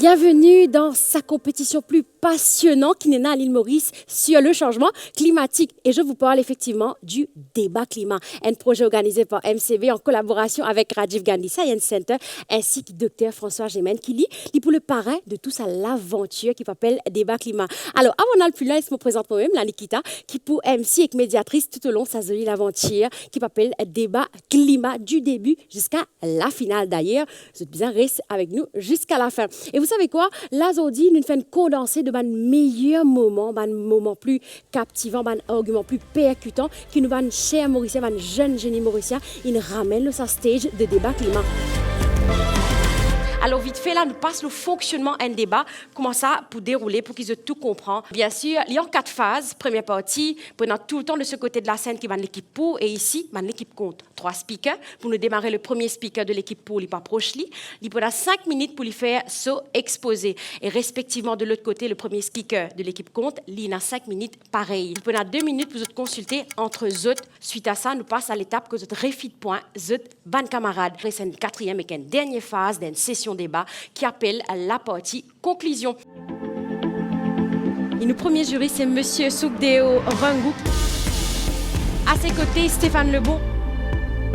Bienvenue dans sa compétition plus passionnante qui n'est à l'île Maurice sur le changement climatique. Et je vous parle effectivement du débat climat, un projet organisé par MCV en collaboration avec Rajiv Gandhi Science Center ainsi que Dr François Gémen qui lit pour le parrain de tout ça l'aventure qui s'appelle débat climat. Alors avant d'aller plus loin, je me présente moi-même, la Nikita, qui pour MC et médiatrice tout au long de sa jolie aventure qui s'appelle débat climat du début jusqu'à la finale. D'ailleurs, vous êtes bien restés avec nous jusqu'à la fin. Et vous savez quoi? Là, aujourd'hui, nous faisons condenser de meilleurs moments, moments plus captivants, arguments plus percutants qui nous van chers Mauriciens, jeunes génies mauriciens, ils nous ramènent le stage de débat climat. Alors, vite fait, là, nous passons le fonctionnement d'un débat. Comment ça, pour dérouler, pour qu'ils aient tout comprennent. Bien sûr, il y a 4 phases. Première partie, pendant tout le temps de ce côté de la scène qui va l'équipe pour, et ici, l'équipe contre. 3 speakers. Pour nous démarrer, le premier speaker de l'équipe pour, il pas proche, il prendra 5 minutes pour lui faire exposer. Et respectivement, de l'autre côté, le premier speaker de l'équipe contre, il a 5 minutes pareil. Il prendra 2 minutes pour vous consulter entre eux. Suite à ça, nous passons à l'étape que vous refit point, ban camarades. C'est une 4e et une dernière phase d'une session débat qui appelle à la partie conclusion. Et le premier jury, c'est Monsieur Soukdeo Rangou. À ses côtés, Stéphane Lebon.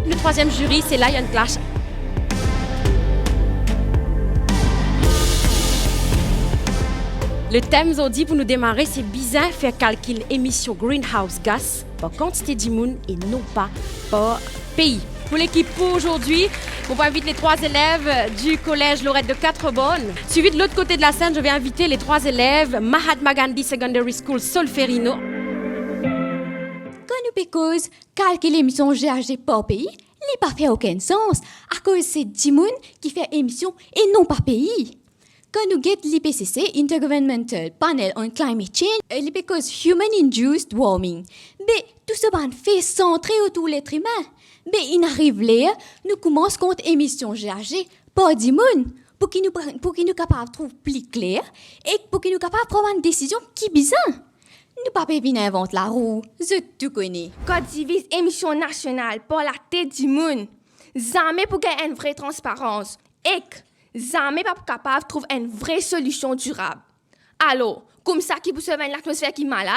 Le 3e jury, c'est Lion Clash. Le thème aujourd'hui pour nous démarrer, c'est bizarre faire calcul émission greenhouse gas par quantité d'immunes et non pas par pays. Pour l'équipe pour aujourd'hui, on va inviter les 3 élèves du collège Lorette de 4 Bonnes. Suivi de l'autre côté de la scène, je vais inviter les 3 élèves Mahatma Gandhi Secondary School Solferino. Quand nous pécose calculer l'émission GHG par pays, il n'a pas fait aucun sens à cause c'est Dimoun qui fait émission et non par pays. Quand nous get l'IPCC, Intergovernmental Panel on Climate Change, il pécose Human Induced Warming. Mais tout ce ban fait centrer autour de l'être humain. Mais il arrive là, nous commençons contre émission GHG par Dimoun pour qu'il nous capable de trouver plus clair et pour qu'il nous capable de prendre une décision qui est bizarre. Nous pas venir inventer la roue, je tout connais. Quand divise émission nationale par la tête du monde, jamais pour gagner une vraie transparence et jamais pas capable de trouver une vraie solution durable. Alors, comme ça qui vous sauve l'atmosphère qui est malade,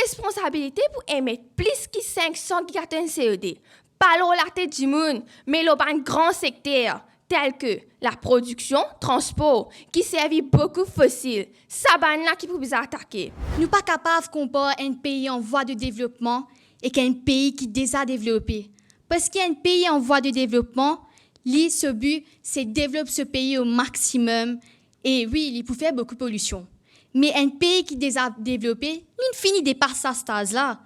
responsabilité pour émettre plus que 500 gigatonnes CO2. Pas la tête du monde, mais le grand secteur tels que la production, transport, qui servit beaucoup fossiles. Ça là qui peut vous attaquer. Nous pas capables de comparer un pays en voie de développement et qu'un pays qui est déjà développé. Parce qu'un pays en voie de développement, ce but, c'est de développer ce pays au maximum. Et oui, il peut faire beaucoup de pollution. Mais un pays qui est déjà développé, il finit dépasse ce stade-là.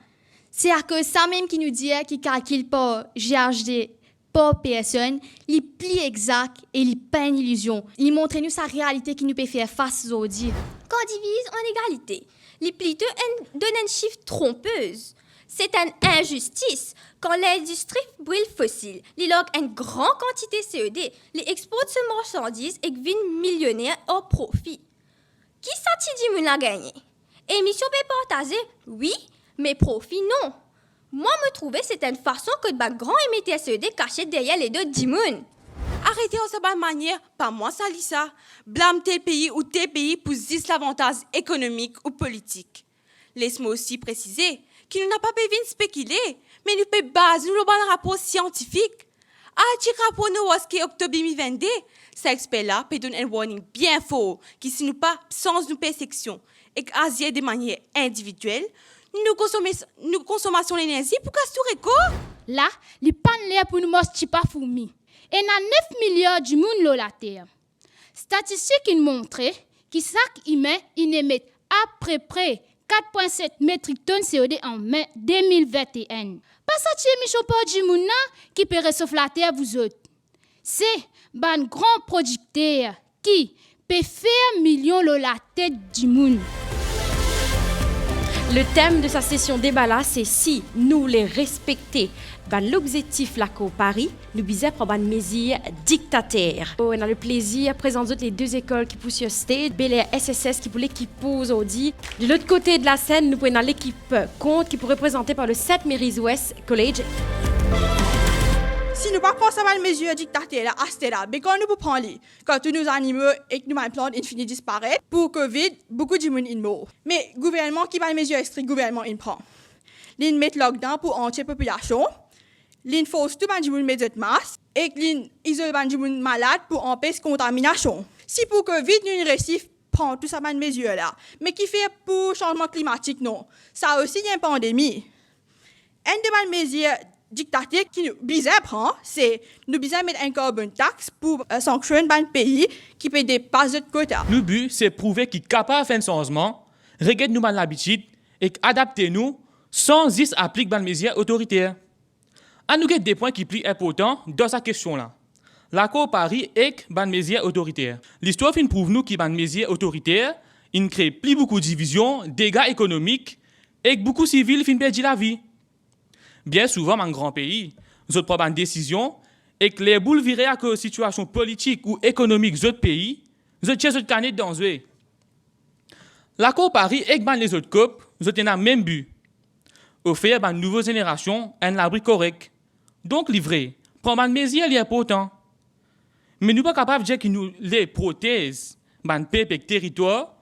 C'est à cause ça même qui nous dit qu'il calcule pas GHG par personne, il est plus exact et il pas une illusion. Il montre nous sa réalité qui nous peut faire face aujourd'hui. Quand on divise en égalité, les plutôt donnent un chiffre trompeuse. C'est une injustice. Quand l'industrie brûle fossile, il log une grande quantité de CO2, il exporte ces marchandises et devient millionnaire au profit. Qui s'attend à gagner? Émission peut partager, oui, mais profit, non. Moi, me trouver, c'est une façon que de grand émetteur CO2 caché derrière les deux dimounes. Arrêtez en cette manière, pas moi ça lit ça. Blâme tel pays ou tel pays pour 10 l'avantage économique ou politique. Laisse-moi aussi préciser qu'il n'a pas besoin de spéculer, mais nous peut baser le bon rapport scientifique. Petit rapport nous octobre 2022, cet expert-là peut donner un warning bien fort qui si nous pas sans nous perception et agir de manière individuelle, nous consommation d'énergie pour qu'assurer quoi? Là, les pannes pour nous manger pas fourmi. Et il y a 9 milliards du monde sur la Terre. Statistiques montrent que chaque humain émet à peu près 4,7 métriques tonnes CO2 en mai 2021. Pas ça qui émission pas du monde qui peut réchauffer la Terre vous autres. C'est un grand producteur qui peut faire millions sur la tête du monde. Le thème de sa session débat là, c'est si nous les respecter. L'objectif là qu'au Paris, nous bisons prendre une mesure dictateur. On a le plaisir de présenter les 2 écoles qui poussent sur stage. Bel Air SSS qui pour l'équipe aujourd'hui. De l'autre côté de la scène, nous prenons l'équipe contre qui pour représenter par le 7 Mary's West College. Si nous ne prenons pas ça mesure dictateur là, à ce là, mais quand nous pouvons prendre quand tous nos animaux et que nous plantes infini disparaissent, pour Covid, beaucoup de monde mort. Mais le gouvernement qui va mesure strictes, gouvernement il prend. Il met lockdown pour entière population. Il force tout le monde mettre de masque et il isole les gens malades pour empêcher la contamination. Si pour Covid, nous réussissons prendre tout ça mesure là, mais qui fait pour changement climatique non, ça aussi il y a une pandémie. Une des mesures dictature qui nous bizarre prend, c'est nous bizarre mettre encore une taxe pour sanctionner un pays qui peut dépasser notre quota. Le but, c'est prouver qu'il est capable de faire un changement, regarder nous l'habitude et adapter nous sans appliquer les mesures autoritaires. À nous des points qui sont importants dans cette question-là. L'accord Paris est une mesure autoritaire. L'histoire prouve nous qu'il y a une mesure autoritaire, il crée plus beaucoup de divisions, dégâts économiques et beaucoup de civils perdent la vie. Bien souvent, dans un grand pays, nous prenons une décision et que les boules virées à cause de situation politique ou économique de notre pays, nous sommes canés dans eux. L'accord Paris et les autres COP, nous avons le même but. Offrir à une nouvelle génération un abri correct. Donc, livré, prendre une mesure important. Mais nous ne sommes pas capables de dire que nous les prothèses, un peuple et territoire,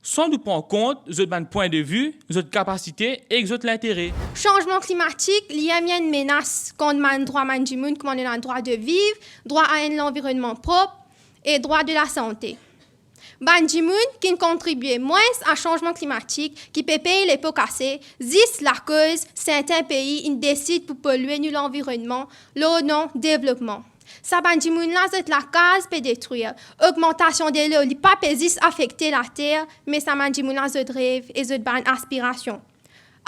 sans nous prendre compte de notre point de vue, de notre capacité et de notre intérêt. Changement climatique, il y a une menace contre le droit du monde, comme on a le droit de vivre, droit à un environnement propre et droit de la santé. Du monde qui contribue moins au changement climatique, qui peut payer les pots cassés, c'est la cause certains pays décident pour polluer l'environnement, le non-développement. Ça du monde là, c'est la case peut détruire. Augmentation de l'eau, il pas affecter la terre, mais ça du monde là, c'est rêve et c'est une aspiration.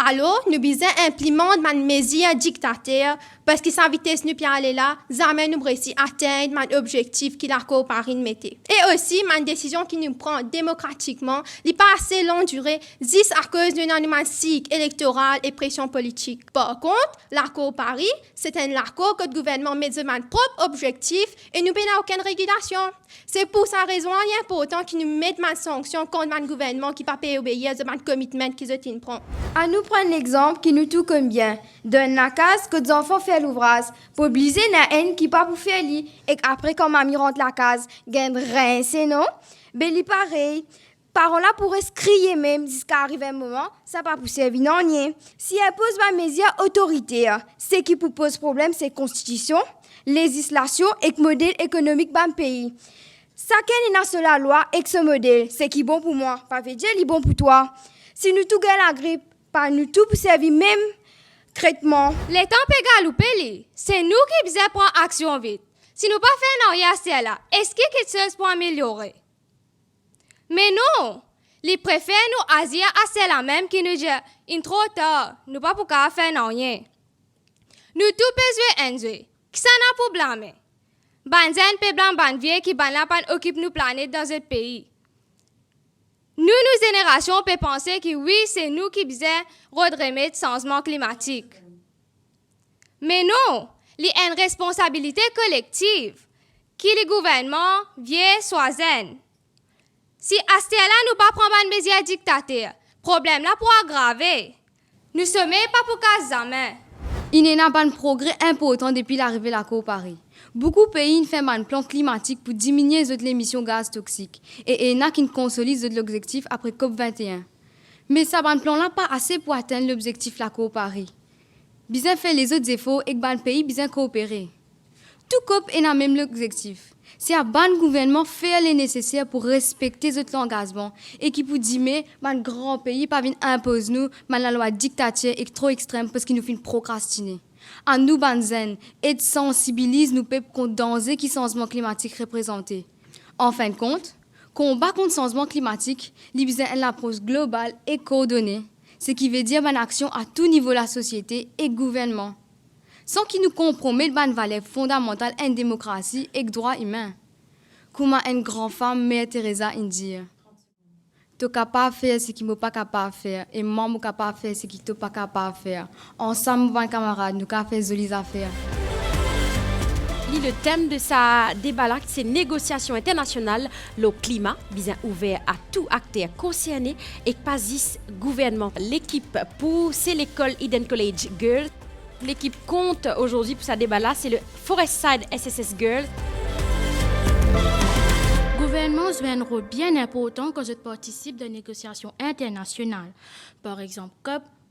Alors, nous devons implémenter une mesure dictateur parce que sa vitesse nous aller là, jamais nous réussissons à atteindre l'objectif que l'accord Paris mettait. Et aussi, une décision qui nous prend démocratiquement, n'est pas assez longue durée, juste à cause d'une animation électorale et pression politique. Par contre, l'accord Paris, c'est un accord que le gouvernement met de son propre objectif et nous n'avons aucune régulation. C'est pour cette raison il est important que nous mettions une sanction contre un gouvernement qui ne peut pas obéir à un commitment qu'ils prennent. À nous prendre l'exemple qui nous tout comme bien. Donne la case que les enfants font l'ouvrage. Pour obliger la haine qui pas pour faire lit. Et après, quand mamie rentre la case, gagne rien, c'est non? Ben, li pareil. Parents là pourraient se crier même jusqu'à arriver un moment, ça pas pour servir non rien. Si elle pose ma mesure autoritaire, ce qui pour pose problème, c'est constitution, législation et modèle économique d'un pays. Chacun est dans la loi et ce modèle, c'est qui bon pour moi, pas veut dire li bon pour toi. Si nous tout gagnons la grippe, pas nous tout pour servir même traitement. Les temps peuvent galouper, c'est nous qui devons prendre action vite. Si nous pas faisons rien à cela, est-ce qu'il y a quelque chose pour améliorer? Mais non, ils préfèrent nous agir à cela même qui nous dit « trop tard, nous pas pour faire rien ». Nous tout besoin d'enjeux, qui s'en a pour blâmer. Banzen peut blâmer ban vieux qui ban la pan occupe nos planètes dans ce pays. Nous générations peut penser que oui, c'est nous qui devons remettre le changement climatique. Mais non, il y a une responsabilité collective qui le gouvernement vient choisir. Si à ce là nous pas prendre une mesure dictateur, problème là pour aggraver. Nous sommes pas pour qu'à jamais. Il n'y a pas de progrès important depuis l'arrivée de l'accord Paris. Beaucoup de pays font un plan climatique pour diminuer les émissions de gaz toxiques et il y a qui consolident l'objectif après COP21. Mais ça ne plan là pas assez pour atteindre l'objectif de l'accord Paris. Bien faire les autres efforts et que le pays bien coopérer. Tout COP est dans même l'objectif. Si un bon gouvernement fait le nécessaire pour respecter cet engagement et qui peut dire que grand pays pas venir imposer nous la loi dictature est trop extrême parce qu'il nous fait procrastiner. À nous banzen et de sensibiliser nous peuples contre danger qui changement climatique représenté. En fin de compte, combat contre le changement climatique, il y a une approche globale et coordonnée, ce qui veut dire une action à tout niveau de la société et gouvernement. Sans qu'il nous compromette une valeur fondamentale en démocratie et droits humains. Comme une grande femme, Mère Teresa, dit tu es capable de faire ce qui n'est pas capable de faire, et moi, je suis capable de faire ce qui n'est pas capable de faire. Ensemble, mes camarades, nous avons fait jolies affaires. Le thème de sa débat, c'est négociation internationale, le climat, bien ouvert à tout acteur concerné et pas juste gouvernement. L'équipe pour c'est l'école Eden College Girls L'équipe compte aujourd'hui pour ce débat-là, c'est le Forestside SSS Girls. Le gouvernement joue un rôle bien important quand je participe de négociations internationales. Par exemple,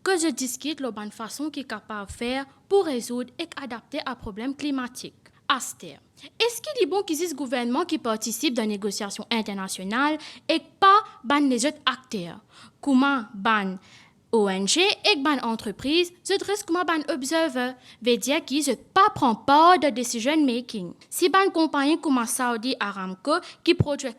que je discute la bonne façon qu'il est capable de faire pour résoudre et adapter à problèmes climatiques. Aster. Est-ce qu'il est bon qu'il y ait ce gouvernement qui participe de négociations internationales et pas les autres acteurs? Comment ban ONG et ban entreprise, je dresse comme ban observer, veut dire qu'ils ne pas prend part de decision making. Si ban compagnie comme Saudi Aramco qui produit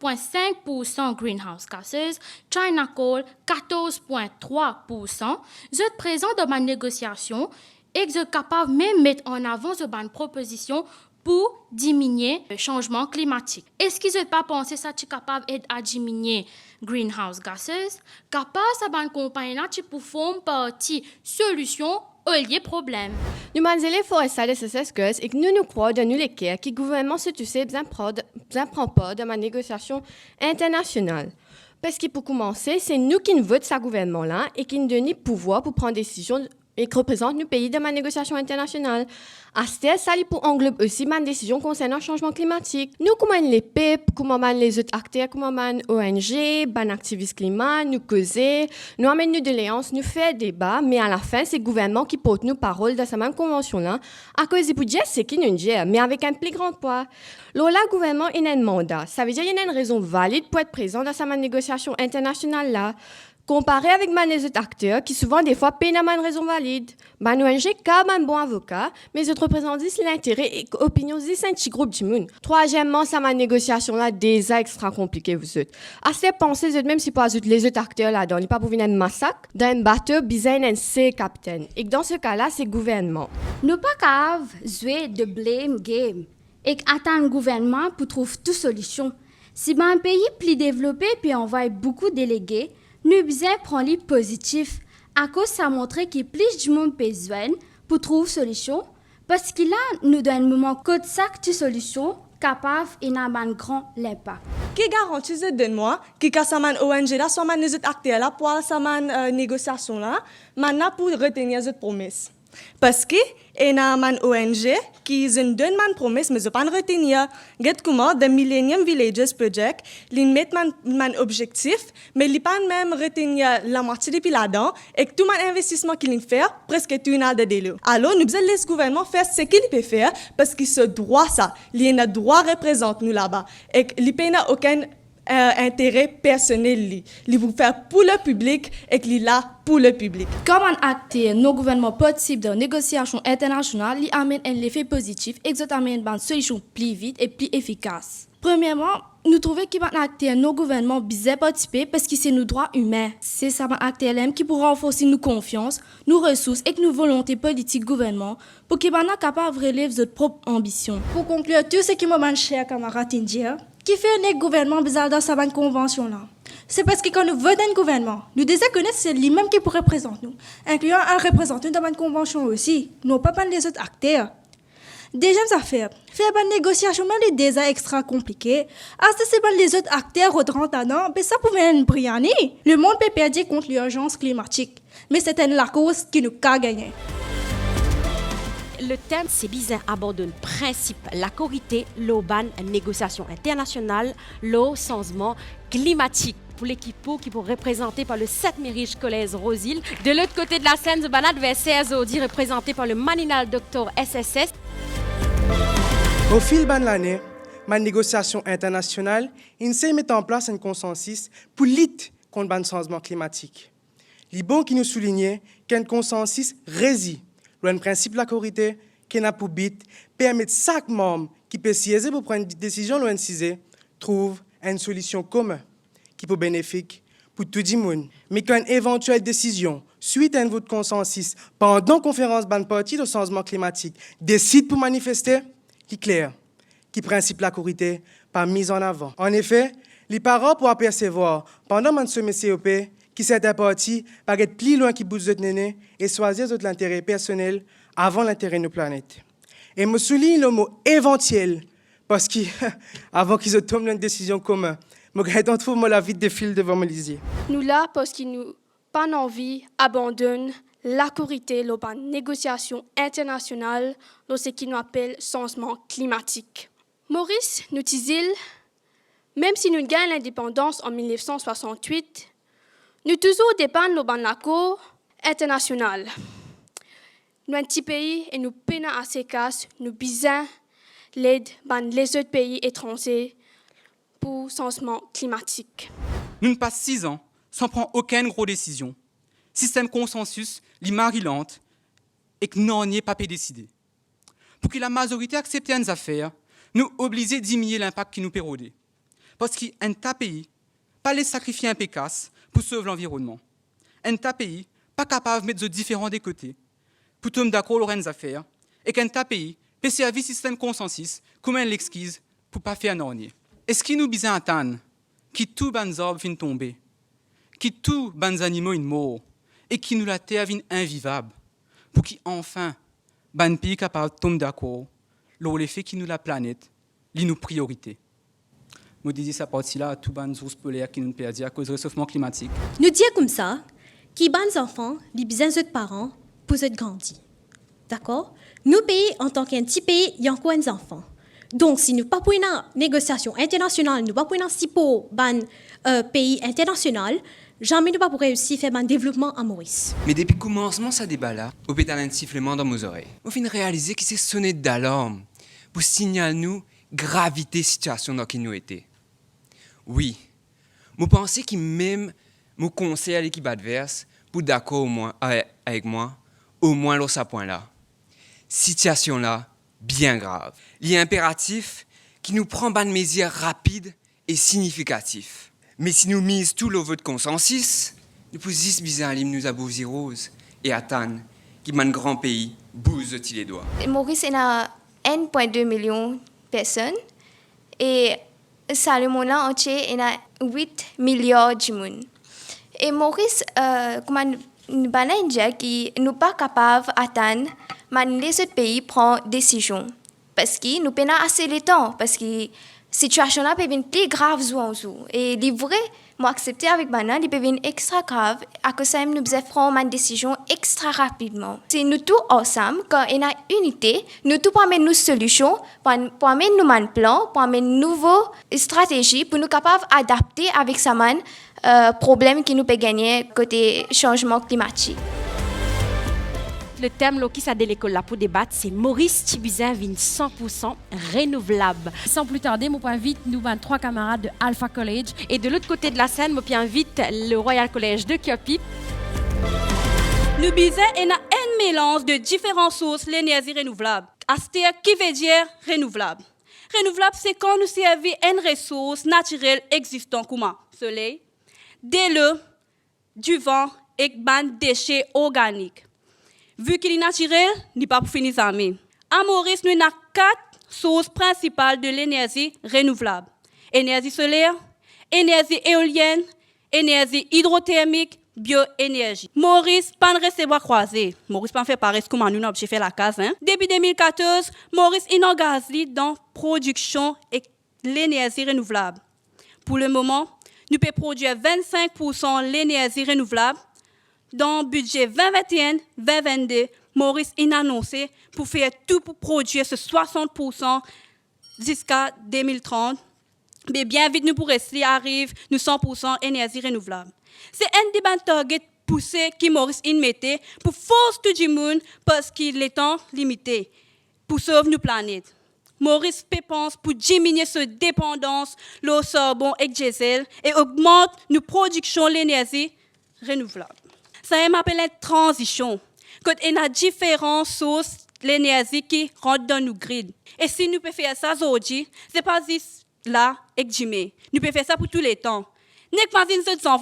4,5% greenhouse gases, China Coal 14,3%, je présente dans ma négociation et que je suis capable même de mettre en avant ce ban proposition pour diminuer le changement climatique. Est-ce qu'ils ne pas penser ça tu capable d'aider à diminuer greenhouse gases? Capable ça ban compagnie là tu peux former partie solution au lieu problème. Nous manzele Forestside SSS Girls et que nous croyons de nous lesquels que le gouvernement se touche bien prend part de ma négociation internationale. Parce que pour commencer, c'est nous qui nous votons ce gouvernement-là et qui nous donnons pouvoir pour prendre des décisions et qui représente nos pays dans ma négociation internationale. À ce stade, ça pour englobe aussi ma décision concernant le changement climatique. Nous, comment les PEP, comment les autres acteurs, comment ONG, ban activistes climat, nous causer, nous amène nous de léance, nous fait débat, mais à la fin, c'est le gouvernement qui porte nos paroles dans cette même convention-là. À cause du budget, c'est qui nous dit, mais avec un plus grand poids. Là, le gouvernement a un mandat. Ça veut dire qu'il y a une raison valide pour être présent dans cette même négociation internationale-là. Comparé avec les autres acteurs qui souvent des fois peinent à une raison valide. ONG comme un bon avocat, mais ils représentent l'intérêt et l'opinion de un petit groupe de monde. Troisièmement, ça ma négociation là déjà extra compliquée vous autres. À cette pensée, même si pas les autres acteurs là-dedans, il pas pour venir un massacre, dans un bateau, besoin d'un C capitaine. Et que dans ce cas-là, c'est le gouvernement. Nous pas capables jouer de blame game et attendre le gouvernement pour trouver toute solution. Si un pays plus développé puis envoie beaucoup de délégués, nous besoin prendre les positifs à cause ça montre qu'il y a plus de monde besoin pour trouver solution parce que là nous donne un moment code sac de solution capable et n'a un grand impact. Qui garantit de moi que ça man ONG là soit man les autres acteurs là pour ça man négociation là maintenant pour retenir cette promesse. Parce que il y a une ONG qui donne une promesse, mais je ne pas retenir. Get comment the Millennium Villages Project, ils mettent un objectif, mais ils ne pas même retenir la moitié depuis là-dedans, et que tout investissement qu'ils font, presque tout n'a de délai. Alors, nous devons laisser le gouvernement faire ce qu'il peut faire, parce qu'il se droit ça. Il a droit représente nous là-bas. Et il n'a aucun intérêt personnel. Il veut faire pour le public et qu'il est là pour le public. Comme un acteur, nos gouvernements participent dans les négociations internationales, ils amènent un effet positif et ils amènent une solution plus vite et plus efficace. Premièrement, nous trouvons que les acteurs, nos gouvernements, bien participer parce que c'est nos droits humains. C'est ça, les acteurs qui pourront renforcer nos confiance, nos ressources et nos volontés politiques gouvernement pour qu'ils soient capables de relever notre propre ambition. Pour conclure, tout ce qui m'a cher camarade indien, qui fait un gouvernement bizarre dans cette convention-là. C'est parce que quand nous votons un gouvernement, nous déjà connaissons c'est lui-même qui pourrait représenter nous, incluant un représentant dans une convention aussi, non pas les autres acteurs. Deuxième affaire, faire une négociation même les déjà extra compliquées, c'est les autres acteurs au 30 ans, mais ça pouvait être brillant. Le monde peut perdre contre l'urgence climatique, mais c'est la cause qui nous a gagné. Le thème, c'est bizarre, abandonne principe, la corité, l'auban, négociation internationale, l'eau, changement climatique. Pour l'équipe qui est représentée par le 7 Mérige Collège Rosil. De l'autre côté de la scène, de Banat vers 16 Audi, représenté par le Maninal Doctor SSS. Au fil de l'année, ma négociation internationale, il s'est mis en place un consensus pour lutter contre le changement climatique. Les bons qui nous soulignaient qu'un consensus réside le principe de la corité qui n'a pour but permettre chaque membre qui peut siéger pour prendre une décision l'ONCISE trouve une solution commune qui peut bénéfique pour tout le monde. Mais qu'une éventuelle décision suite à un vote consensus pendant la conférence ban parti de changement climatique décide pour manifester, c'est clair qui principe de la corité pas mise en avant. En effet, les parents pourront percevoir pendant mon sommet COP qui certains partis par être plus loin qui bout de néné et choisir l'intérêt personnel avant l'intérêt de nos planètes. Et je souligne le mot éventuel parce que avant qu'ils tombent une décision commune, je trouve la vie défile devant mes lisiers. Nous là parce qu'ils nous pas envie abandonne la corité dans une négociation internationale dans ce qu'on appelle changement climatique. Maurice nous dit, même si nous gagnons l'indépendance en 1968, nous toujours dépendons de l'accord international. Nous sommes un petit pays et nous peinons à ces cas, nous besoin l'aide des autres pays étrangers pour le changement climatique. Nous ne passons 6 ans sans prendre aucune grosse décision. Système consensus, l'imari lente, et que nous n'y pas décider. Pour que la majorité accepte nos affaires, nous obligons à diminuer l'impact qui nous pérodait. Parce qu'un pays, pas les sacrifier un pécasse pour sauver l'environnement. Un pays, pas capable de mettre les différents des côtés, pour tomber d'accord sur nos affaires, et qu'un pays peut servir système consensus comme un l'exquise pour pas faire un ornier. Est-ce qu'il nous besoin attendre que tous les arbres viennent tomber, que tous les animaux viennent mourir, et que nous la terre vienne invivable, pour qu'enfin, les pays capables de tomber d'accord sur le fait que nous la planète, c'est nos priorités. Je dis ça partie-là à tous les ours polaires qui nous perdent à cause du réchauffement climatique. Nous disons comme ça, qui les enfants, les besoins de parents pour être grandis. D'accord? Nous pays, en tant qu'un petit pays, il y a encore des enfants. Donc, si nous ne pas pour une négociation internationale, nous ne pas pour un pour un pays international, jamais nous pas pour réussir à faire un développement à Maurice. Mais depuis le commencement de ce débat-là, au pétale un sifflement dans mes oreilles. Au fin de réaliser qu'il s'est sonné d'alarme pour signaler nous gravité situation dans laquelle nous étions. Oui, je pensais qu'il même me conseille à l'équipe adverse pour d'accord avec moi, au moins dans ce point-là. Situation là, bien grave. Il est impératif qu'il nous prend des mesures rapides et significatives. Mais si nous misons tout le vote consensus, nous pouvons juste bizarre nous abouser rose et attendre qu'un grand pays bouge les doigts. Maurice il a 1,2 million de personnes et ça le monde entier il a 8 milliards de monde. Et Maurice, comme nous banane qui nous pas capable d'attendre, mais les autres pays prennent des décisions parce que nous peinons assez le temps parce que situation là peut devenir plus grave et les vrais moi accepter avec banane ils peuvent devenir extra grave à cause ça nous devons prendre une décision extra rapidement. C'est nous tous ensemble quand il y a unité nous tous pour amener nos solutions pour amener nous un plan pour amener une nouvelle stratégie pour nous capables d'adapter avec ça problème qui nous peut gagner côté changement climatique. Le thème qui s'est de l'école là pour débattre, c'est Maurice Thibuzin vin 100% renouvelable. Sans plus tarder, je invite nous 23 camarades de Alpha College. Et de l'autre côté de la scène, je invite le Royal College de Kyopi. Nous bisons un mélange de différentes sources l'énergie renouvelable. C'est-à-dire qui veut dire renouvelable. Renouvelable, c'est quand nous servons une ressource naturelle existante comme le soleil, de l'eau, du vent et des déchets organiques. Vu qu'il est naturel, il n'est pas pour finir ça. À Maurice, nous avons 4 sources principales de l'énergie renouvelable. Énergie solaire, énergie éolienne, énergie hydrothermique, bioénergie. Maurice, pas de recevoir croisé. Maurice, pas fait pareil comme nous avons fait la case. Depuis 2014, Maurice est engagé dans la production de l'énergie renouvelable. Pour le moment, nous pouvons produire 25% de l'énergie renouvelable. Dans le budget 2021-2022, Maurice a annoncé pour faire tout pour produire ce 60% jusqu'à 2030. Mais bien vite, nous pourrons arriver nous 100% énergie renouvelable. C'est un des targets poussés que Maurice a mettait pour forcer tout le monde parce qu'il est temps limité pour sauver notre planète. Maurice pense pour diminuer cette dépendance au charbon et au diesel et augmente nos productions d'énergie renouvelable. Ça m'appelle la transition. Quand il y a différentes sources d'énergie qui rentrent dans nos grids. Et si nous pouvons faire ça aujourd'hui, ce n'est pas juste là et demain. Nous pouvons faire ça pour tous les temps. Nous pas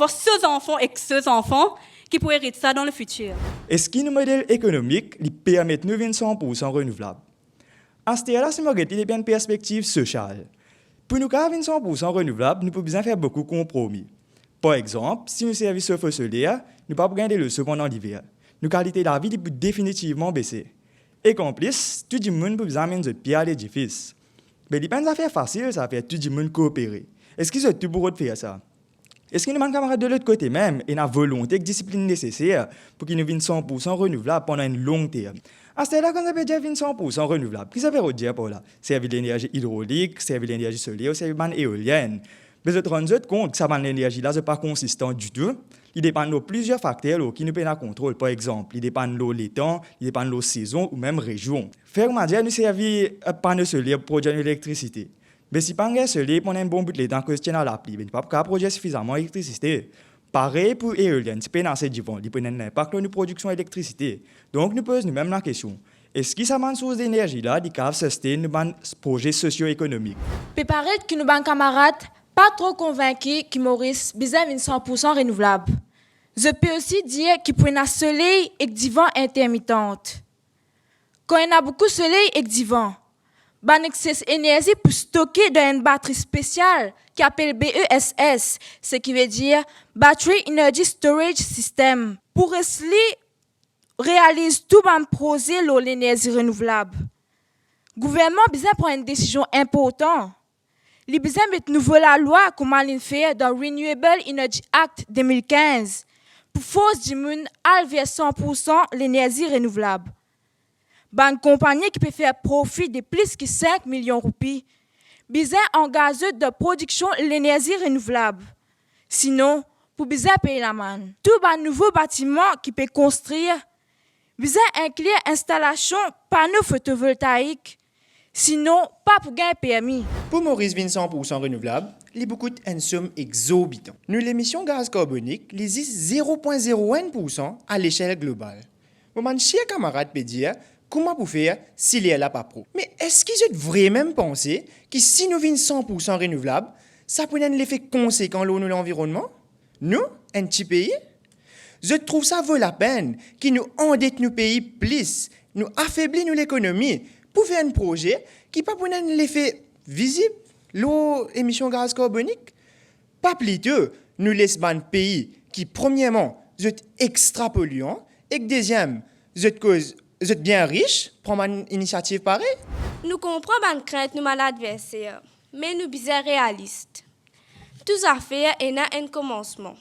ceux enfants et ceux enfants qui pourraient hériter ça dans le futur. Est-ce que nos modèles économiques permettent de nous 100% renouvelables? À ce stade-là, c'est une perspective sociale. Pour nous avoir 100% renouvelables, nous pouvons besoin faire beaucoup de compromis. Par exemple, si nous servons au feu solaire, nous ne pouvons pas gagner le cependant l'hiver. Nos qualités de la vie peut définitivement baisser. Et qu'en plus, tout le monde peut amener de pied à l'édifice. Mais ce n'est pas une affaire facile, ça fait tout le monde coopérer. Est-ce qu'ils sont tout pour faire ça? Est-ce que nous avons camarades de l'autre côté même et la volonté et discipline nécessaire pour qu'ils nous viennent 100% renouvelables pendant une longue terme? À ce là, quand ça veut dire 100% renouvelable, qu'est-ce que ça veut dire pour là? Servir l'énergie hydraulique, servir l'énergie solaire, servir l'éolienne. Mais je te rends compte que ça l'énergie là, c'est pas consistant du tout. Il dépend de plusieurs facteurs qui nous prennent en contrôle. Par exemple, il dépend de l'étang, il dépend de la saison ou même région. Faire dire nous servir panneau solaire pour produire de l'électricité. Mais si pas un solaire pendant un bon bout de temps que c'est dans l'appli, il ne peut pas produire suffisamment d'électricité. Pareil pour l'éolienne, c'est pas assez divin, il peut avoir un impact sur la production d'électricité. Donc nous posons nous-mêmes la question. Est-ce que ça manque source d'énergie là, qui peuvent soutenir nos projets socio-économiques? Peut paraître que nos camarades pas trop convaincus que Maurice besoin d'une 100% renouvelable. Je peux aussi dire qu'il peut y avoir soleil et du vent intermittente. Quand il y a beaucoup de soleil et du vent, ban excès énergie pour stocker dans une batterie spéciale qui appelle BESS, ce qui veut dire Battery Energy Storage System. Pour cela, réalise tout ban projet l'énergie renouvelable. Le gouvernement a besoin de prendre une décision importante. Il a besoin de mettre nouveau la loi comme il fait dans Renewable Energy Act 2015 pour forcer les gens à vers 100% l'énergie renouvelable. Une compagnie qui peut faire profit de plus que 5 millions de roupies, besoin d'engager de production l'énergie renouvelable. Sinon, pour besoin payer la manne. Tout nouveau bâtiment qui peut construire, besoin inclure installation panneaux photovoltaïques. Sinon, pas pour gagner permis. Pour Maurice 100% renouvelable, il y a beaucoup de somme exorbitant. Nous, l'émission gaz carbonique, les 0,01% à l'échelle globale. Mon cher camarade peut dire, comment vous faire s'il est là pas pro? Mais est-ce qu'ils ont vraiment pensé que si nous vîmes 100% renouvelable, ça pourrait avoir un effet conséquent sur l'environnement? Nous, un petit pays? Je trouve ça vaut la peine qu'ils nous endettent nos pays plus, nous affaiblissent l'économie pour faire un projet qui pas pour un effet visible, l'émission gaz carbonique. Pas plutôt, nous laissons un pays qui, premièrement, est extra polluant et que, deuxième, est bien riche, prendre une initiative pareille. Nous comprenons les craintes de nos adversaires, mais nous sommes réalistes. Toute affaire est un commencement.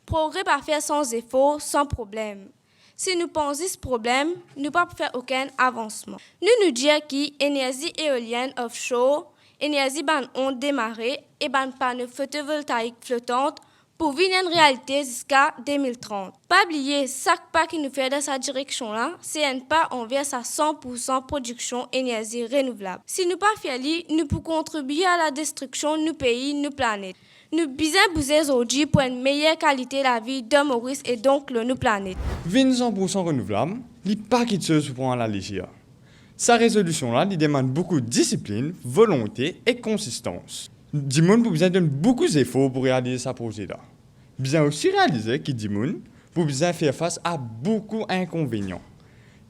Progrès pas faire sans effort, sans problème. Si nous pensons ce problème, nous ne pouvons pas faire aucun avancement. Nous disons que l'énergie éolienne offshore, l'énergie onde démarrée et panneaux photovoltaïques flottantes pour venir une réalité jusqu'à 2030. Pas oublier, chaque pas qui nous fait dans cette direction-là, c'est un pas envers sa 100% production d'énergie renouvelable. Si nous ne pas faire nous pouvons contribuer à la destruction de nos pays, de nos planètes. Nous besoin bouger aujourd'hui pour une meilleure qualité de la vie de Maurice et donc de nos planètes. 100% renouvelable, il n'est pas qu'il se prend à la légère. Sa résolution-là, il demande beaucoup de discipline, volonté et consistance. Dimon pour besoin de beaucoup d'efforts pour réaliser sa projet-là. Bien aussi réaliser que Dimon pour besoin faire face à beaucoup d'inconvénients.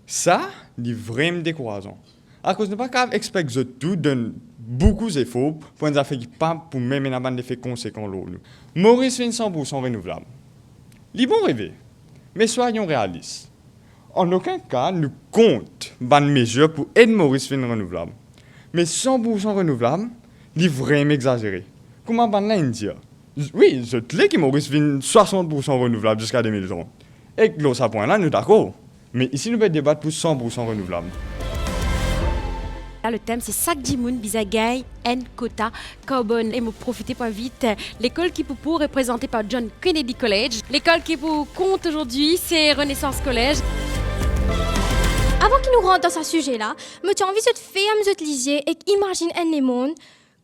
Ça, c'est vraiment décourageant. À cause de ne pas expecter tout donne beaucoup d'efforts pour une affaire qui pas pour même un effet conséquent l'eau. Maurice fait 100% renouvelable. Les bons rêver, mais soyons réalistes. En aucun cas, nous comptons bonnes mesures pour aider Maurice faire renouvelable. Mais 100% renouvelable, c'est vraiment exagéré. Comment ban là dire? Oui, je te dis que Maurice fait 60% renouvelable jusqu'à 2030. Et que l'autre point là, nous d'accord. Mais ici, nous devons débattre pour 100% renouvelable. Là, le thème, c'est Sac Dimoun, Bizagay, N, Quota, Carbone. Et me profiter pas vite. L'école qui pour représentée par John Kennedy College. L'école qui pour compte aujourd'hui, c'est Renaissance College. Avant qu'il nous rentre dans ce sujet-là, me tu envie de faire, de lisier et imagine un monde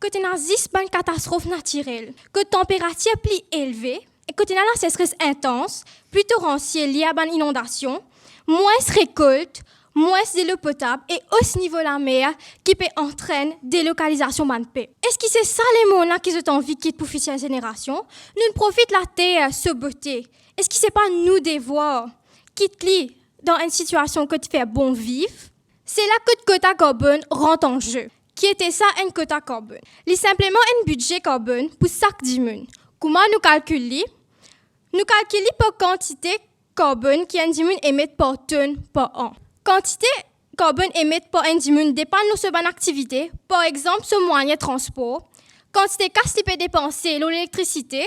que tu as 10 bonnes catastrophes naturelles, que température plus élevée et que tu as la sécheresse intense, plus torrentielle liée à une inondation, moins récolte, moins de l'eau potable et aussi niveau de la mer qui peut entraîner délocalisation de paix. Est-ce que c'est ça les mots là qui ont envie quitter pour future génération? Nous ne profitons de la terre, ce beauté. Est-ce que c'est pas nous devoir quitter dans une situation que tu fais bon vivre? C'est là que le quota carbone rentre en jeu. Qui était ça un quota carbone? C'est simplement un budget carbone pour chaque dimun. Comment nous calculons? Nous calculons par quantité carbone qu'un dimun émet par tonne par an. Quantité carbone émise par un dimun dépend de nos activités, par exemple ce moyen de transport. Quantité casse peut dépenser l'électricité,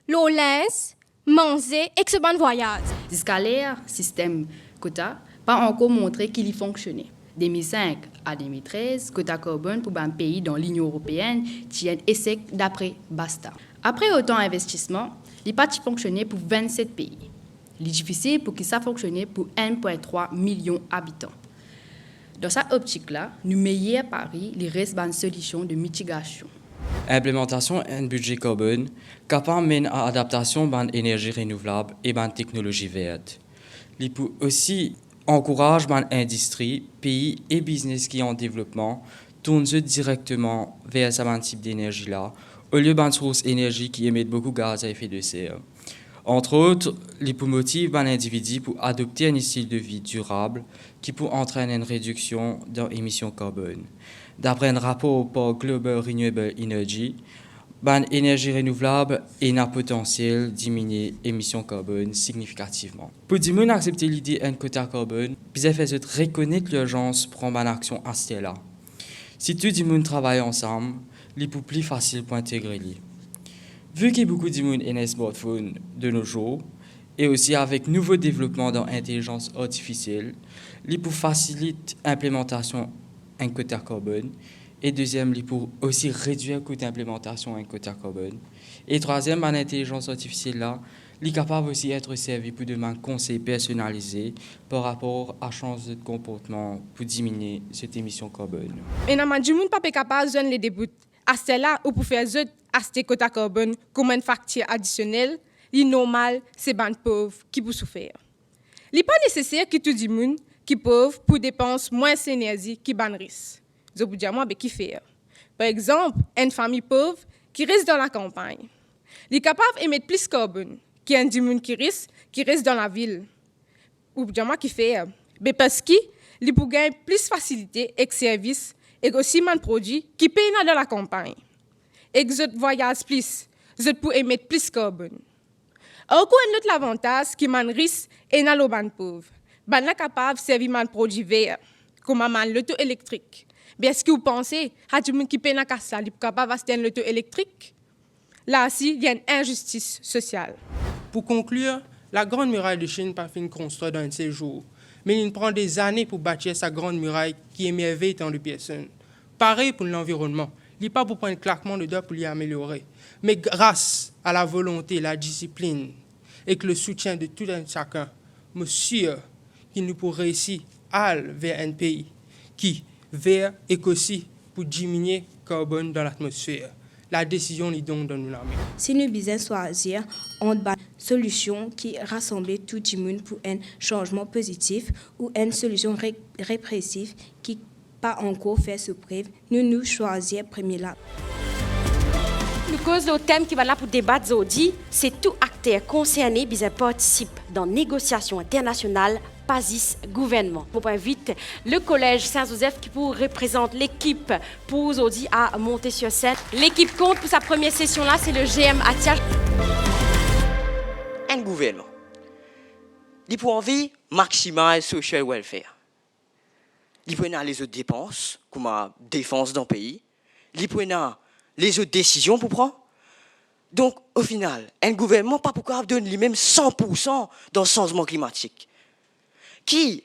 l'olens, manger et que ce bon voyage. Jusqu'à l'ère, système quota pas encore montré qu'il y fonctionnait. 2005 à 2013, quota carbone pour un pays dans l'Union européenne tient essai d'après Basta. Après autant d'investissements, il pas fonctionné pour 27 pays. Il est difficile pour que ça fonctionne pour 1,3 million d'habitants. Dans cette optique-là, nous meilleurs Paris, il reste une solution de mitigation. Implémentation d'un budget carbone capable mène à adaptation de l'énergie renouvelable et de technologie verte. Il peut aussi encourager l'industrie, pays et business qui sont en développement tournent directement vers ce type d'énergie-là, au lieu de sources d'énergie qui émettent beaucoup de gaz à effet de serre. Entre autres, il peut motiver un individu pour adopter un style de vie durable qui peut entraîner une réduction dans l'émission carbone. D'après un rapport par Global Renewable Energy, l'énergie renouvelable a un potentiel diminuer l'émission carbone significativement. Pour dire que accepter l'idée d'un quota carbone, il faut reconnaître l'urgence de prendre une action à ce là. Si tout le monde travaille ensemble, il est plus facile pour intégrer. Vu que beaucoup de monde ont un smartphone de nos jours, et aussi avec nouveaux développements dans l'intelligence artificielle, il peut faciliter l'implémentation d'un quota carbone. Et deuxième, il peut aussi réduire le coût d'implémentation d'un quota carbone. Et troisième, l'intelligence artificielle là, il est capable aussi d'être servi pour demander conseils personnalisés par rapport à changer de comportement pour diminuer cette émission carbone. Et non, du monde pas capable de les débuts. À cela, ou pour faire ce quota carbone comme une facture additionnelle, il est normal, c'est les pauvres qui peuvent souffrir. Il n'est pas nécessaire que tout le monde qui est pauvre pour dépenser moins d'énergie qui ban risque. Je vous dis moi qui faire. Par exemple, une famille pauvre qui reste dans la campagne. Il est capable d'émettre plus de carbone qu'un monde qui reste dans la ville. Ou vous dire moi qui faire. Mais parce qu'il peut gagner plus de facilité et de services et aussi de produits qui payent dans la campagne. Et que vous voyagez plus, vous pouvez émettre plus de carbone. Encore un autre avantage qui man risque et dans le pauvre. Ben là capable de servir de produits verts comme l'auto électrique. Mais est-ce que vous pensez à tout le monde qui paye dans la il est capable d'acheter une auto électrique? Là aussi, il y a une injustice sociale. Pour conclure, la Grande Muraille de Chine n'a pas fini de construire dans un de ces jours. Mais il prend des années pour bâtir sa Grande Muraille qui émerveille tant de personnes. Pareil pour l'environnement. Il n'est pas pour prendre un claquement de doigts pour l'y améliorer. Mais grâce à la volonté, la discipline et que le soutien de tout un chacun, je suis sûr qu'il nous pourrait réussir à aller vers un pays qui vers et aussi pour diminuer le carbone dans l'atmosphère. La décision est donc dans nos mains. Si nous devons choisir entre une solution qui rassemble tout le monde pour un changement positif ou une solution répressive qui n'a pas encore fait ses preuves, nous choisissons premier là. Nous cause le thème qui va là pour débattre aujourd'hui, c'est tout acteur concerné qui participe dans les négociations internationales PASIS gouvernement. On invite le collège Saint-Joseph qui représente l'équipe pour aujourd'hui à monter sur scène. L'équipe compte pour sa première session là, c'est le GM Atia. Un gouvernement. Il pour envie maximiser social welfare. Il peut les autres dépenses comme la défense d'un pays. Il peut les autres décisions pour prendre. Donc, au final, un gouvernement pas pour donner lui-même 100% dans le changement climatique. Qui,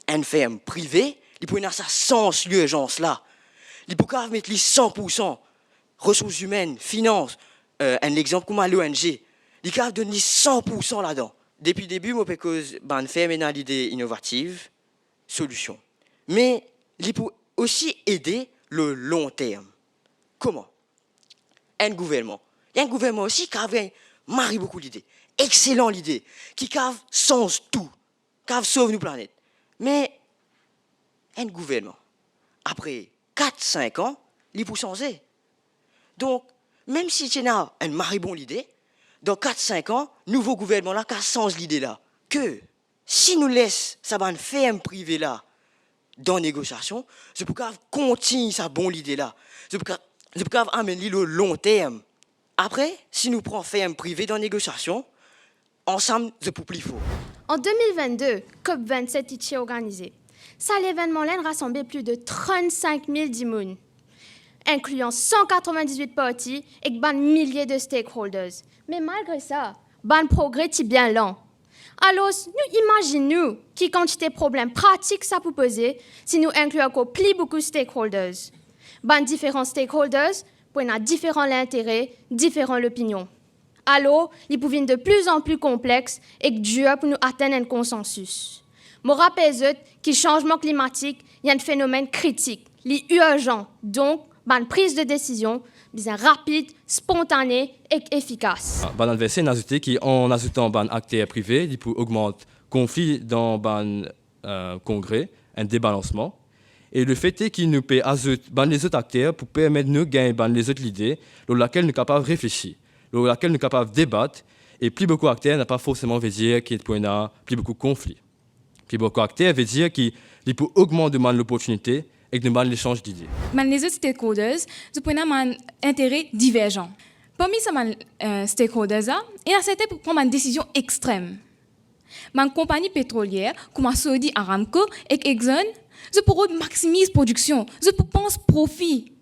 une ferme privée, il peut avoir ça sans l'urgence là. Il peut mettre les 100% ressources humaines, finances, un exemple comme l'ONG. Il peut donner 100% là-dedans. Depuis le début, je peux une ferme a l'idée innovative, solution. Mais il peut aussi aider le long terme. Comment? Un gouvernement. Il y a un gouvernement aussi qui a marie beaucoup d'idées. Excellent l'idée. Qui a sens tout. Qui a sauve nos planètes. Mais un gouvernement, après 4-5 ans, il peut changer. Donc, même si tu as une marie bonne idée, dans 4-5 ans, nouveau gouvernement là, qui change l'idée là. Que si nous laissons ça va ferme privée là, dans la négociation, je peux continuer sa bonne idée là. Je peux amener le long terme. Après, si nous prenons ferme privée dans la négociation, ensemble, je peux plus fort. En 2022, COP27 est organisé. Ça, l'événement-là rassemblait plus de 35 000 dimoun. incluant 198 parties et ban milliers de stakeholders. Mais malgré ça, ban progrès est bien lent. Alors, nous imaginons quelle quantité de problèmes pratiques ça peut poser si nous incluons encore plus beaucoup de stakeholders. Ban différents stakeholders pour avoir différents intérêts, différentes opinions. Alors, ils deviennent de plus en plus complexes et durs pour nous atteindre un consensus. Je rappelle que le changement climatique est un phénomène critique, urgent, donc une prise de décision bien rapide, spontanée et efficace. Ban adversaire n'a ajouté qu'en ajoutant ban acteurs privés, il peut augmenter conflit dans ban congrès, un débalancement. Et le fait est qu'il nous peut ajouter ban les autres acteurs pour permettre de nous gagner ban les autres idées, dans laquelle nous sommes capables de réfléchir, dans laquelle nous sommes capables de débattre. Et plus beaucoup d'acteurs n'a pas forcément veut dire qu'il y a plus beaucoup de conflits. Plus beaucoup d'acteurs veut dire qu'il peut augmenter l'opportunité et de l'échange d'idées. Les autres stakeholders, ils ont un intérêt divergent. Parmi ces stakeholders, il y a certains pour prendre une décision extrême. Les compagnies pétrolières, comme Saudi Aramco et Exxon, ils pourront maximiser la production, ils pensent profit.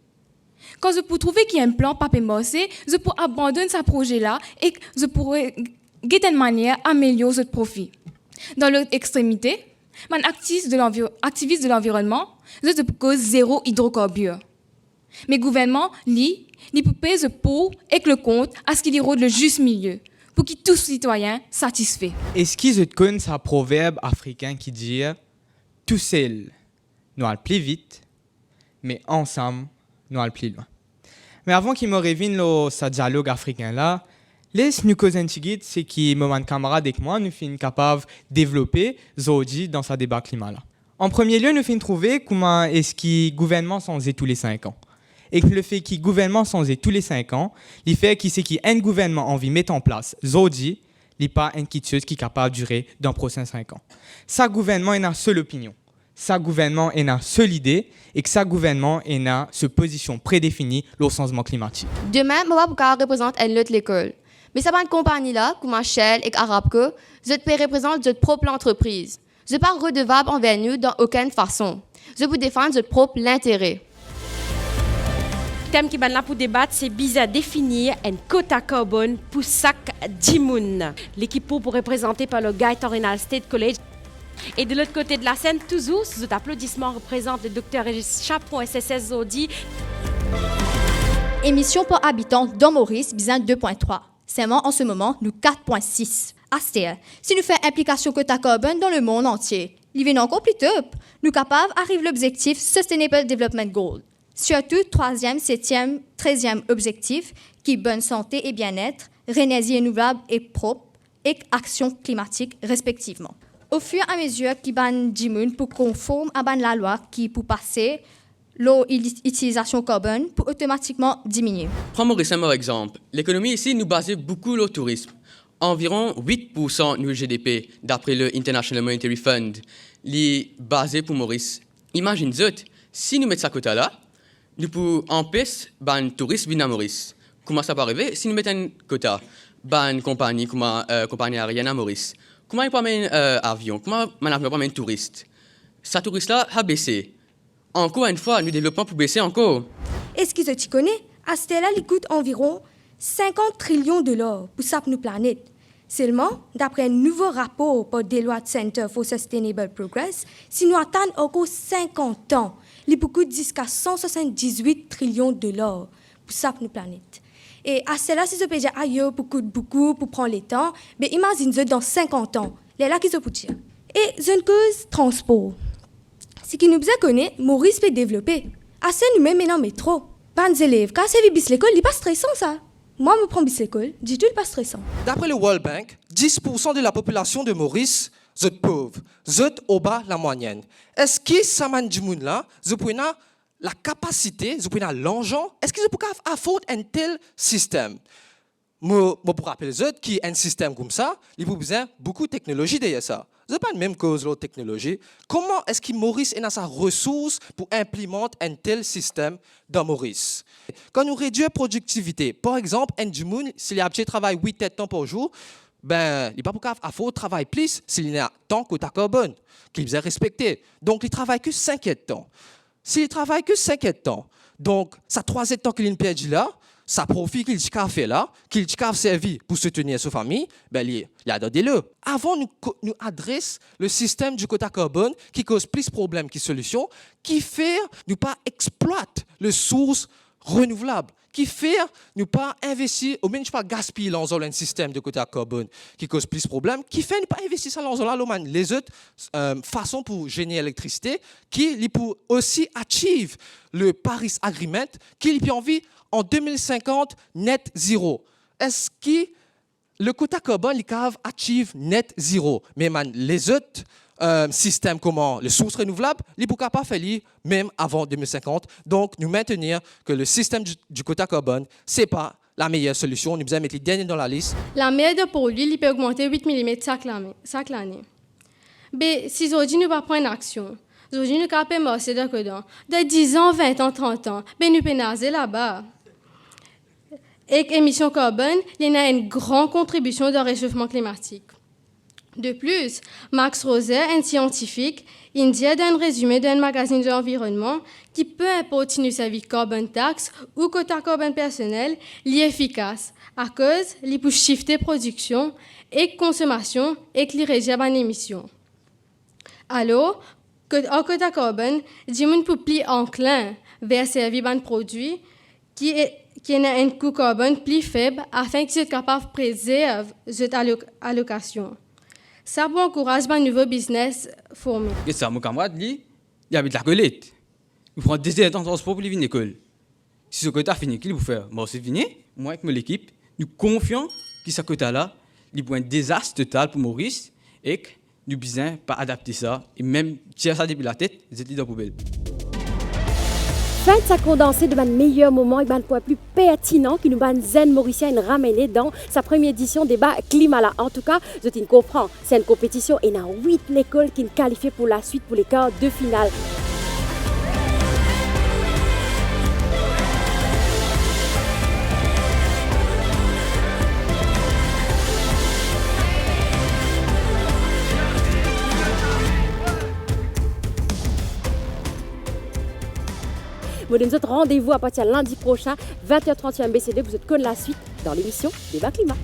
Quand ils pourront trouver qu'il y a un plan pas marcher, ils pourront abandonner ce projet-là et ils pourront de une manière améliorer ce profit. Dans l'autre extrémité, les activistes de l'environnement, ils ont zéro hydrocarbures. Mais le gouvernement, il peut payer le pour et le compte à ce qu'il érode le juste milieu, pour que tout citoyen satisfait. Est-ce qu'ils connaissent un proverbe africain qui dit « Tout seul, nous allons plus vite, mais ensemble, nous allons plus loin ». Mais avant qu'il me révèle ce dialogue africain-là, laisse-nous causer un petit guide, c'est que mon camarade et moi, nous sommes capables de développer Zodi dans ce débat climat-là. En premier lieu, nous finissons trouver comment est-ce que le gouvernement change tous les 5 ans. Et que le fait que le gouvernement change tous les 5 ans, il fait qu'un gouvernement a envie de mettre en place Zodi, il n'est pas une chose qui est capable de durer dans les prochains 5 ans. Ça gouvernement est une seule opinion. Ça gouvernement est une seule idée et que ça gouvernement est une seule position prédéfinie au changement climatique. Demain, je vais représenter une autre école. Mais ça va une compagnie là, comme Shell et Arabco, je peux représenter votre propre entreprise. Je ne suis pas redevable envers nous dans aucune façon. Je peux défendre votre propre intérêt. Le thème qui est là pour débattre, c'est bizarre définir un quota carbone pour chaque dimoun. L'équipe pour représenter par le Guyton State College. Et de l'autre côté de la scène, toujours, sous applaudissements, représente le Dr Régis Chaperon, SSS Zodi. Émission par habitant dans Maurice, bizarre 2.3. Seulement en ce moment, nous 4.6. Astéa, si nous faisons implication quota carbone dans le monde entier, il vient encore plus top. Nous capables d'arriver à l'objectif Sustainable Development Goal. Surtout 3e, 7e, 13e objectif qui est bonne santé et bien-être, énergie renouvelable et propre et action climatique respectivement. Au fur et à mesure qu'il ban Jimoun pour conforme à la loi qui peut passer l'utilisation carbone pour automatiquement diminuer. Prends Maurice un exemple. L'économie ici nous base beaucoup sur le tourisme. Environ 8% de GDP, d'après le International Monetary Fund, est basé pour Maurice. Imagine si nous mettons ça quota là, nous pouvons empêcher les touristes de venir à Maurice. Comment ça peut arriver si nous mettons un quota? Une compagnie comme compagnie aérienne à Maurice. Comment ils prennent un avion? Comment un avion prend un touriste? Ce touriste-là a baissé. Encore une fois, nous développons pour baisser encore. Est-ce que tu connais? Astella, il coûte environ 50 trillions de dollars pour sa planète. Seulement, d'après un nouveau rapport par Deloitte Center for Sustainable Progress, si nous attendons encore 50 ans, il peut coûter jusqu'à 178 trillions de dollars pour sa planète. Et Astella, si je peux dire ailleurs pour coûter beaucoup, pour prendre le temps, mais imagine dans 50 ans, les là qui se peut dire. Et une cause transport. Ce qui nous connaît, Maurice peut développer. Assez nous-mêmes maintenant métro. Pas des élèves, quand c'est bis l'école, il n'est pas stressant ça. Moi, je prends bis l'école, dis-tu, il n'est pas stressant. D'après le World Bank, 10% de la population de Maurice, sont pauvres, sont au bas de la moyenne. Est-ce que ça m'a dit là, je peux la capacité, je peux l'argent, est-ce que je peux afford un tel système? Moi, pour rappeler qu'un système comme ça, il faut besoin beaucoup de technologie derrière ça. Ce n'est pas la même cause, la technologie. Comment est-ce que Maurice a sa ressource pour implémenter un tel système dans Maurice? Quand nous réduisons la productivité, par exemple, un Jimoun, s'il a un travail 8 heures par jour, ben, il n'est pas pour qu'il travailler plus s'il a tant que ta carbone, qu'il est respecté. Donc, il travaille que 5 heures de temps. s'il travaille que 5 temps, donc ça 3 temps qu'il perd là, ça profite qu'il a fait là, qu'il a servi pour soutenir sa famille, ben il a donné le. Avant nous adresse le système du quota carbone qui cause plus de problèmes que de solutions, qui fait nous pas exploiter les sources renouvelables, qui fait nous pas investir, ou même pas gaspiller dans un système de quota carbone qui cause plus de problèmes, qui fait nous pas investir ça dans les autres façons pour générer l'électricité, qui pour aussi achieve le Paris Agreement, qui peut envie en 2050 net zéro. Est-ce que le quota carbone les caves achieve net zéro, mais les autres systèmes comme les sources renouvelables, les ne pourraient pas faire même avant 2050. Donc, nous maintenir que le système du quota carbone, ce n'est pas la meilleure solution. Nous devons mettre les derniers dans la liste. La mer de polluer, il peut augmenter 8 mm chaque année. Mais si aujourd'hui nous ne pas prendre action, aujourd'hui nous ne pouvons pas de 10 ans, 20 ans, 30 ans, mais nous pouvons nager là-bas. Et l'émission carbone, il y a une grande contribution au réchauffement climatique. De plus, Max Roser, un scientifique, il dit dans un résumé d'un magazine de l'environnement qui peu importe si nous servons carbone tax ou quota carbone personnel, il est efficace à cause il peut shifter production et consommation et qu'il réduit les émissions. Alors, en quota carbone, nous peut plus enclin vers servir un produit qui a un coût carbone plus faible afin qu'ils soient capables de préserver cette allocation. Ça pour encourager un nouveau business formé. Et ça, mon camarade, il habite la Colette. Il prend des heures de transport pour venir à l'école. Si ce quota fini, qu'il vous faire? Moi aussi, fini. Moi, avec mon équipe, nous confions que ce quota-là, il peut être un désastre total pour Maurice et que nous besoin pas adapter ça et même tirer ça depuis la tête, c'est dans la poubelle. Fin de sa condensée de mon meilleur moment et de point plus pertinent qui nous ban zen mauricien ramené dans sa première édition débat climat là. En tout cas, je t'en comprends, c'est une compétition et il y a 8 l'école qui est qualifiée pour la suite pour les quarts de finale. Vous donne rendez-vous à partir de lundi prochain, 20h30 sur MBC2. Vous êtes comme la suite dans l'émission Débat Climat.